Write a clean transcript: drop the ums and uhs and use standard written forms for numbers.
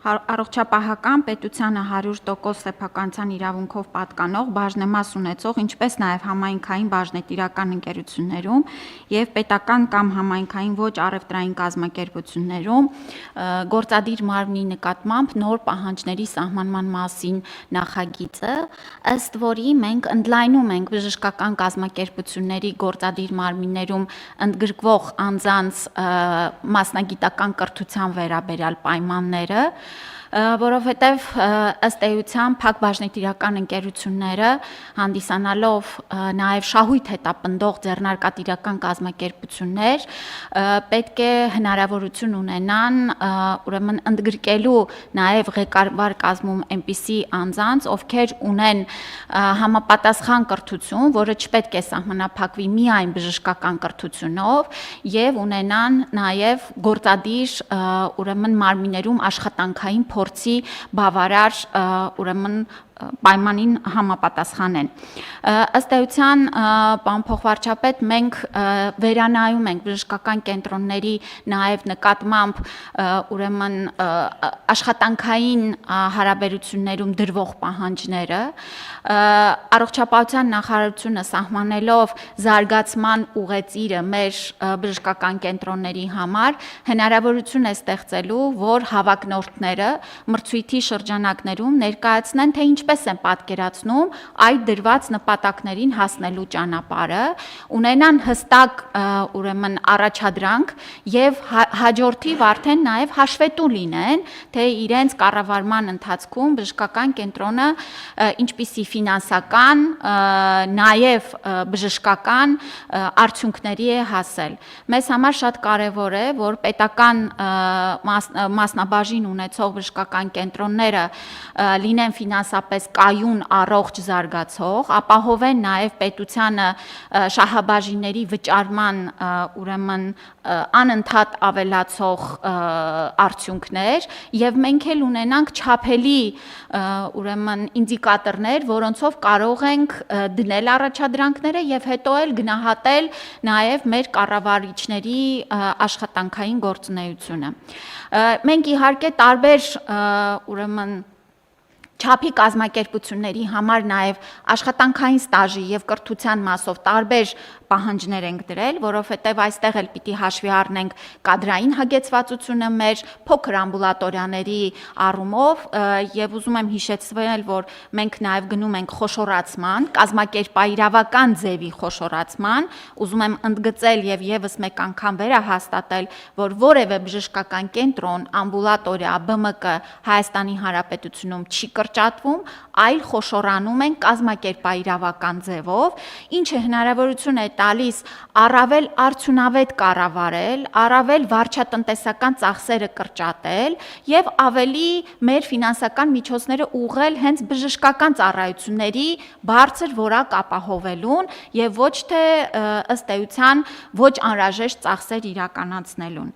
Առողջապահական պետությանը 100% սեփականության իրավունքով պատկանող բաժնեմաս ունեցող, ինչպես նաև համայնքային բաժնետիրական ընկերություններում և պետական կամ համայնքային ոչ առևտրային կազմակերպություններում գործադիր մարմնի նկատմամբ նոր պահանջների սահմանման մասին նախագիծը, ըստ որի մենք ընդլայնում ենք բժշկական կազմակերպությունների գործադիր մարմիններում ընդգրկվող անձանց մասնագիտական կրթության վերաբերյալ պայմանները, որովհետև ըստ էության փակ բաժնետիրական ընկերությունները հանդիսանալով նաև շահույթ հետապնդող ձեռնարկատիրական կազմակերպություններ պետք է հնարավորություն ունենան ուրեմն ընդգրկելու նաև ղեկավար կազմում այնպիսի անձանց, ովքեր ունեն համապատասխան կրթություն, որը չպետք է սահմանափակվի միայն բժշկական կրթությունով եւ ունենան նաև գործադիր ուրեմն մարմիններում աշխատանքային փորձի բավարար ուրեմն պայմանին համապատասխանեն։ Ըստ էության, պարոն փոխվարչապետ, մենք վերանայում ենք բժշկական կենտրոնների նաև նկատմամբ ուրեմն աշխատանքային հարաբերություններում դրվող պահանջները, առողջապահության նախարարությունը սահմանելով զարգացման ուղեծիրը մեր բժշկական կենտրոնների համար հնարավորություն է ստեղծելու, որ հավակնորդները մրցույթի շրջանակներում ներկայացնեն, թե ինչպես են պատկերացնում այդ դրված նպատակներին հասնելու ճանապարհը, ունենան հստակ ուրեմն առաջադրանք եւ հաջորդիվ արդեն նաեւ հաշվետու լինեն, թե իրենց կառավարման ընթացքում բժշկական կենտրոնը ինչպիսի ֆինանսական, նաեւ բժշկական արդյունքների է հասել։ Մեզ համար շատ կարեւոր է, որ պետական մասնաբաժին ունեցող բժշկական կենտրոնները լինեն ֆինանսապես կայուն, առողջ, զարգացող, ապահովեն նաև պետությանը շահաբաժինների վճարման ուրեմն անընդհատ ավելացող արդյունքներ եւ մենք էլ ունենանք չափելի ուրեմն ինդիկատորներ, որոնցով կարող ենք դնել առաջադրանքները եւ հետո էլ գնահատել նաեւ մեր կառավարիչների աշխատանքային գործունեությունը։ Մենք իհարկե տարբեր ուրեմն չափի կազմակերպությունների համար նաև աշխատանքային ստաժի եւ կրթության մասով տարբեր պահանջներ ենք դրել, որովհետև այստեղ էլ պիտի հաշվի առնենք կադրային հագեցվածությունը մեր փոքր ամբուլատորիաների առումով եւ ուզում եմ հիշեցնել, որ մենք նաև գնում ենք խոշորացման, կազմակերպայրավական ձևի խոշորացման, ուզում եմ ընդգծել եւ եւս մեկ անգամ վերահաստատել, որ որևէ բժշկական կենտրոն, ամբուլատորիա, ԲՄԿ Հայաստանի Հանրապետությունում չի կրճատվում, այլ խոշորանում են կազմակերպայրավական ձևով, ինչը հնարավորություն է տալիս առավել արդյունավետ կառավարել, առավել վարչատնտեսական ծախսերը կրճատել եւ ավելի մեր ֆինանսական միջոցները ուղղել հենց բժշկական ծառայությունների բարձր որակ ապահովելուն եւ ոչ թե ըստ էության ոչ անհրաժեշտ ծախսեր իրականացնելուն։